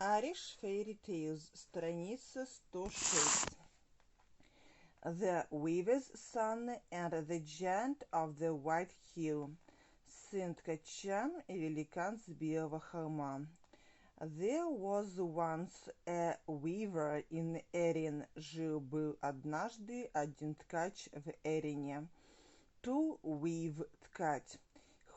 Irish Fairy Tales, страница 106. The Weaver's Son and the Giant of the White Hill. Сын ткача и великан с белого холма. There was once a weaver in Erin. Жил-был однажды один ткач в Эрине. To weave – ткать.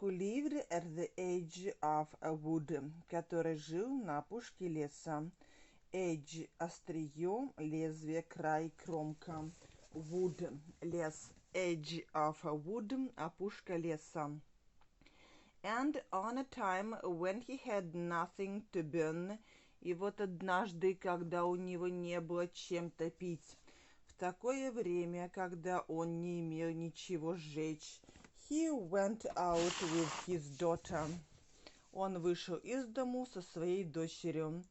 Who lived at the edge of a wood, который жил на опушке леса. Edge – острие, лезвие, край, кромка. Wood – лес. Edge of a wood – опушка леса. And on a time when he had nothing to burn, и вот однажды, когда у него не было чем топить, в такое время, когда он не имел ничего сжечь, he went out with his daughter. Он вышел из дому со своей дочерью.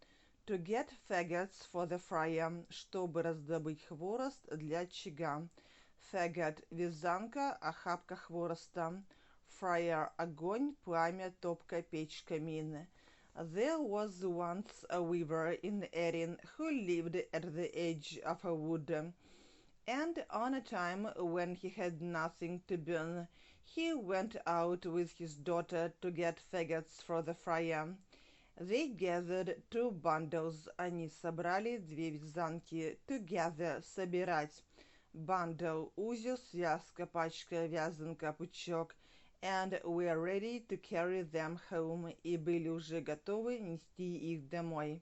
To get faggots for the fire, чтобы раздобыть хворост для очага. Faggot – вязанка, охапка хвороста. Fire – огонь, пламя, топка, печь, камин. There was once a weaver in Erin who lived at the edge of a wood. And on a time when he had nothing to burn, he went out with his daughter to get faggots for the fire. They gathered 2 bundles. Они собрали 2 вязанки. Together – собирать. Bundle – узел, связка, пачка, вязанка, пучок. And were ready to carry them home. И были уже готовы нести их домой.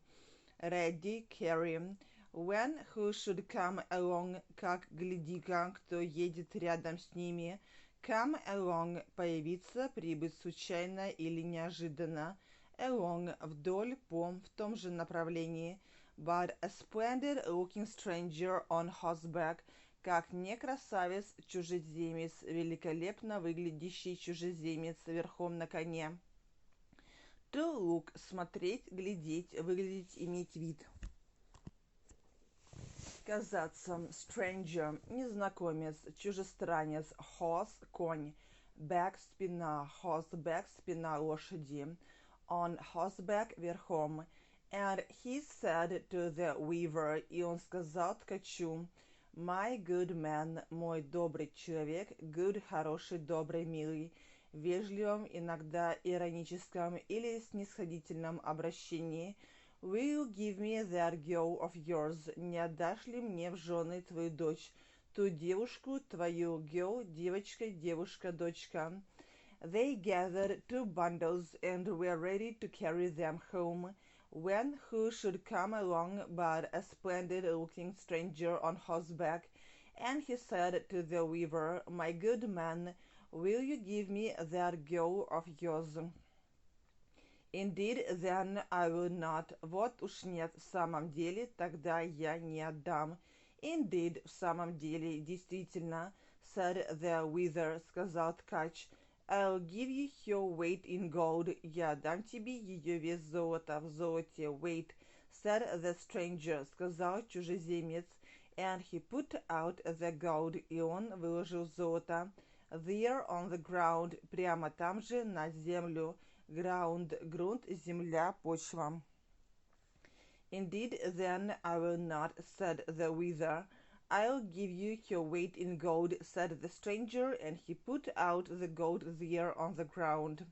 Ready – carry. When who should come along, как гляди-ка, кто едет рядом с ними. Come along – появиться, прибыть случайно или неожиданно. Along – вдоль, по, в том же направлении. But a splendid-looking stranger on horseback – как не красавец, чужеземец, великолепно выглядящий чужеземец верхом на коне. To look – смотреть, глядеть, выглядеть, иметь вид. Казаться. Stranger – незнакомец, чужестранец. Horse – конь. Back – спина. Horseback – спина лошади. On horseback – верхом. And he said to the weaver, и он сказал ткачу, My good man, мой добрый человек, good – хороший, добрый, милый, в вежливом, иногда ироническом или снисходительном обращении. Will you give me that girl of yours? Не отдашь ли мне в жены твою дочь, ту девушку, твою girl, девочка, девушка, дочка? They gathered 2 bundles and were ready to carry them home. When who should come along but a splendid-looking stranger on horseback, and he said to the weaver, My good man, will you give me that girl of yours? Indeed, then I will not. Вот уж нет, в самом деле, тогда я не отдам. Indeed, в самом деле, действительно, said the weaver, сказал ткач, I'll give you her weight in gold. Я дам тебе ее вес золота в золоте. Weight, said the stranger, сказал чужеземец. And he put out the gold. И он выложил золото. There on the ground. Прямо там же, на землю. Ground, грунт, земля, почва. Indeed, then I will not, said the weaver. I'll give you her weight in gold, said the stranger, and he put out the gold there on the ground.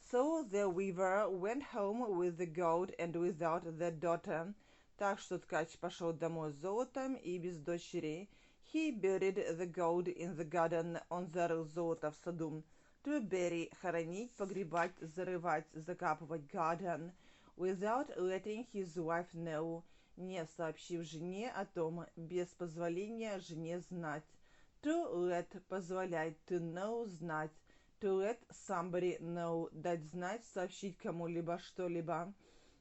So the weaver went home with the gold and without the daughter. Так что ткач пошел домой с золотом и без дочери. He buried the gold in the garden. Он зарыл золото в саду. To bury – хоронить, погребать, зарывать, закапывать. Garden. Without letting his wife know. Не сообщив жене о том, без позволения жене знать. To let – позволять, to know – знать. To let somebody know – дать знать, сообщить кому-либо что-либо.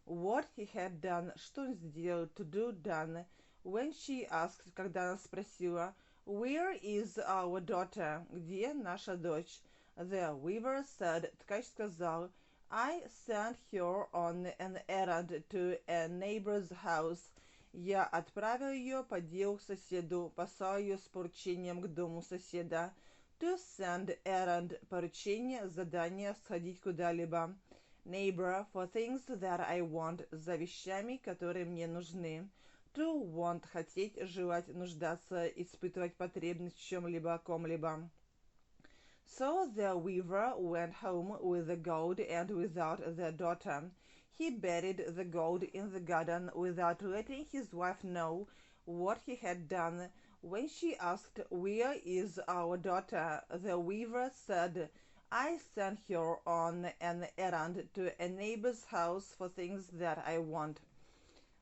What he had done – что он сделал, to do – done. When she asked – когда она спросила, Where is our daughter? Где наша дочь? The weaver said – ткач сказал, I sent her on an errand to a neighbor's house. Я отправил ее по делу к соседу, послал ее с поручением к дому соседа. To send errand – поручение, задание, сходить куда-либо. neighbor for things that I want, за вещами, которые мне нужны. To want – хотеть, желать, нуждаться, испытывать потребность в чем-либо, ком-либо. So the weaver went home with the gold and without the daughter. He buried the gold in the garden without letting his wife know what he had done. When she asked, "Where is our daughter?" the weaver said, "I sent her on an errand to a neighbor's house for things that I want."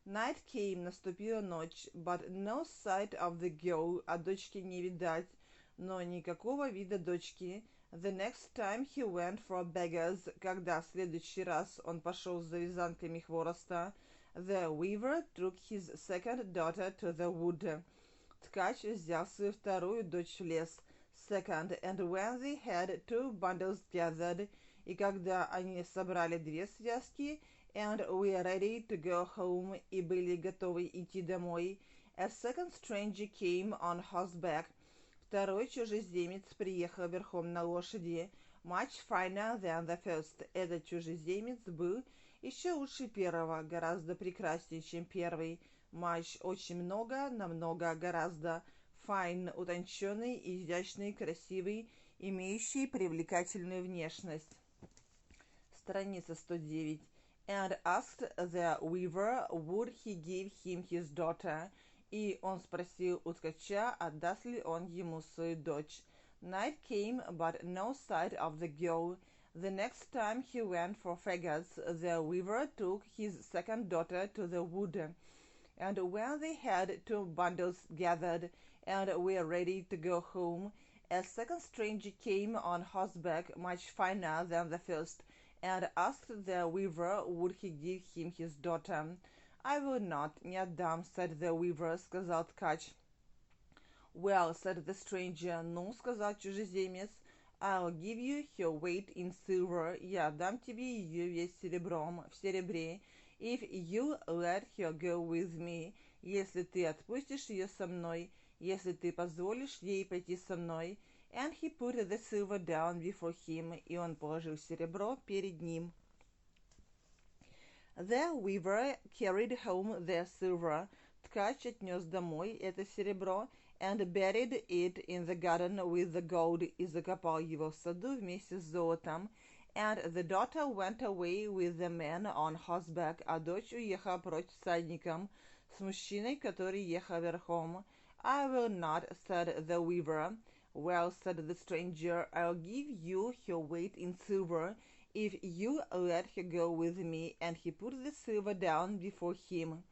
Night came, наступила ночь, but no sight of the girl, а дочки не видать, но никакого вида дочки. The next time he went for beggars, когда в следующий раз он пошел за вязанками хвороста, the weaver took his second daughter to the wood. Ткач взял свою вторую дочь в лес. Second, and when they had two bundles gathered, и когда они собрали две связки, and were ready to go home, и были готовы идти домой, a second stranger came on horseback. Второй чужеземец приехал верхом на лошади. Much finer than the first. Этот чужеземец был еще лучше первого, гораздо прекраснее, чем первый. Much – очень много, намного, гораздо. Fine – утонченный, изящный, красивый, имеющий привлекательную внешность. Страница 109. And asked the weaver, would he give him his daughter? И он спросил у ткача, отдаст ли он ему свою дочь. Night came, but no sight of the girl. The next time he went for faggots, the weaver took his second daughter to the wood. And when they had two bundles gathered, and were ready to go home, a second stranger came on horseback, much finer than the first, and asked the weaver, would he give him his daughter? I will not, не отдам, said the weaver, сказал ткач. Well, said the stranger, ну, сказал чужеземец, I'll give you her weight in silver, я дам тебе ее весь серебром, в серебре, if you let her go with me, если ты отпустишь ее со мной, если ты позволишь ей пойти со мной. And he put the silver down before him, и он положил серебро перед ним. The weaver carried home the silver. Ткач отнес домой это серебро, and buried it in the garden with the gold, и закопал его в саду вместе с золотом. And the daughter went away with the man on horseback, а дочь уехала прочь с всадником, с мужчиной, который ехал верхом. I will not, said the weaver. Well, said the stranger, I'll give you her weight in silver, if you let her go with me. And he put the silver down before him.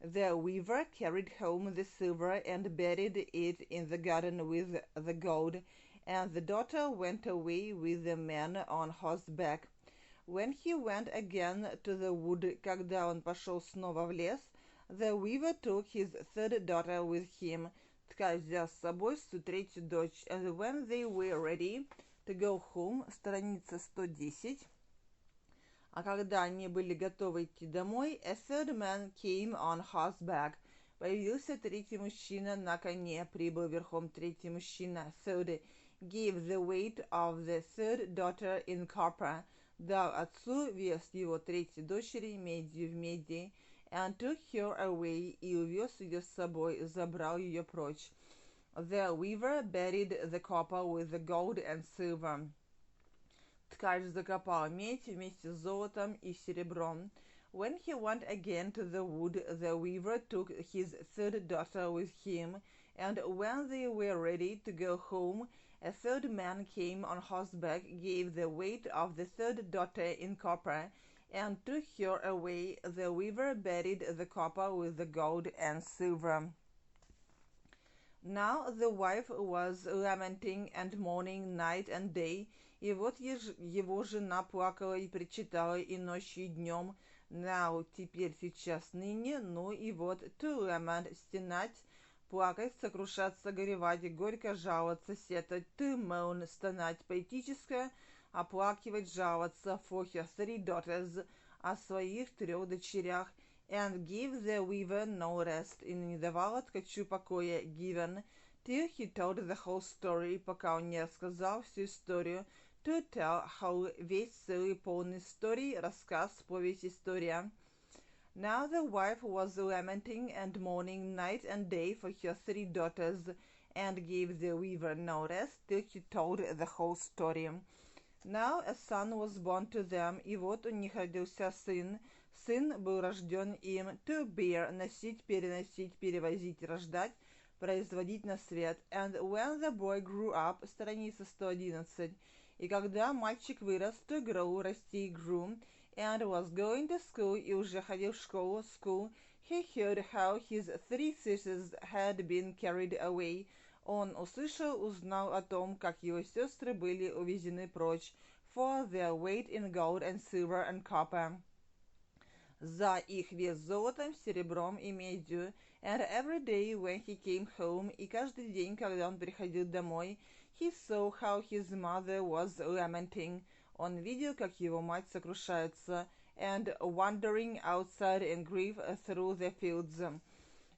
The weaver carried home the silver and buried it in the garden with the gold, and the daughter went away with the man on horseback. When he went again to the wood, когда он пошел снова в лес, the weaver took his third daughter with him. Ткач взял с собой свою третью дочь. And when they were ready to go home, страница 110. А когда они были готовы идти домой, a third man came on horseback. Появился третий мужчина на коне, прибыл верхом третий мужчина. Third, gave the weight of the third daughter in copper. Дал отцу вес его третьей дочери медью в меди. And took her away, и увез ее с собой, забрал ее прочь. The weaver buried the copper with the gold and silver. Ткач закопал медь вместе с золотом и серебром. When he went again to the wood, the weaver took his third daughter with him, and when they were ready to go home, a third man came on horseback, gave the weight of the third daughter in copper, and took her away. The weaver buried the copper with the gold and silver. Now the wife was lamenting and mourning night and day, и вот его жена плакала и причитала и ночью, и днем. Now, теперь, сейчас, ныне, ну и вот, to lament, стенать, плакать, сокрушаться, горевать, горько жаловаться, сетовать, to moan, стонать, поэтическое, оплакивать, жаловаться, for her three daughters, о своих трех дочерях, and give the weaver no rest, и не давала ткачу покоя, given, till he told the whole story, пока он не рассказал всю историю, To tell how весь целый полный историй, рассказ, повесть, история. Now the wife was lamenting and mourning night and day for her 3 daughters, and gave the weaver no rest till he told the whole story. Now a son was born to them, и вот у них родился сын. Сын был рожден им, to bear, носить, переносить, перевозить, рождать, производить на свет. And when the boy grew up, страница 111, и когда мальчик вырос, to grow, расти, grew, and was going to school, и уже ходил в школу, school, he heard how his 3 sisters had been carried away. Он узнал о том, как его сестры были увезены прочь, for their weight in gold and silver and copper, за их вес золотом, серебром и медью. And every day when he came home, и каждый день, когда он приходил домой, he saw how his mother was lamenting. Он видел, как его мать сокрушается, and wandering outside in grief through the fields.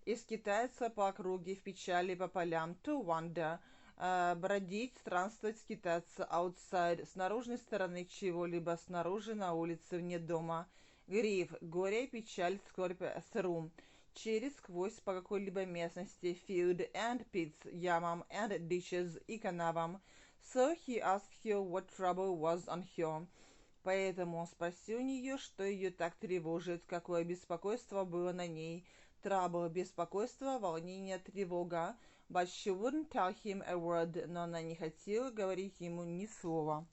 И скитается по округе в печали по полям, to wander, бродить, странствовать, скитаться, outside, с наружной стороны чего-либо, снаружи, на улице, вне дома. Grief, горе, печаль, скорбь, through, через, сквозь, по какой-либо местности, field and pits, ямам, and ditches, и канавам. So he asked her what trouble was on her. Поэтому он спросил у нее, что ее так тревожит, какое беспокойство было на ней. Trouble, беспокойство, волнение, тревога. But she wouldn't tell him a word, но она не хотела говорить ему ни слова.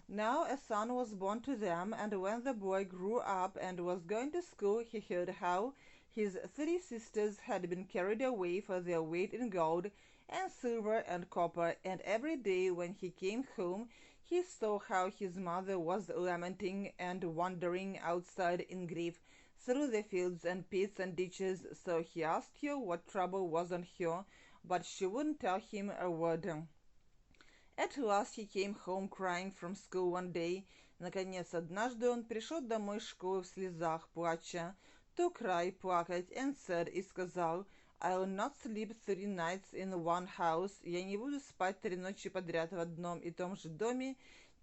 Now a son was born to them, and when the boy grew up and was going to school, he heard how his 3 sisters had been carried away for their weight in gold and silver and copper, and every day when he came home, he saw how his mother was lamenting and wandering outside in grief through the fields and pits and ditches. So he asked her what trouble was on her, but she wouldn't tell him a word. At last he came home crying from school one day. Наконец, однажды он пришел домой из школы в слезах, плача, to cry, плакать, and said, и сказал, I'll not sleep 3 nights in one house. Я не буду спать 3 ночи подряд в одном и том же доме,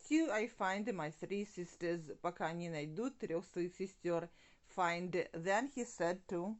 till I find my 3 sisters, пока не найдут 3 своих сестер. Find. Then he said to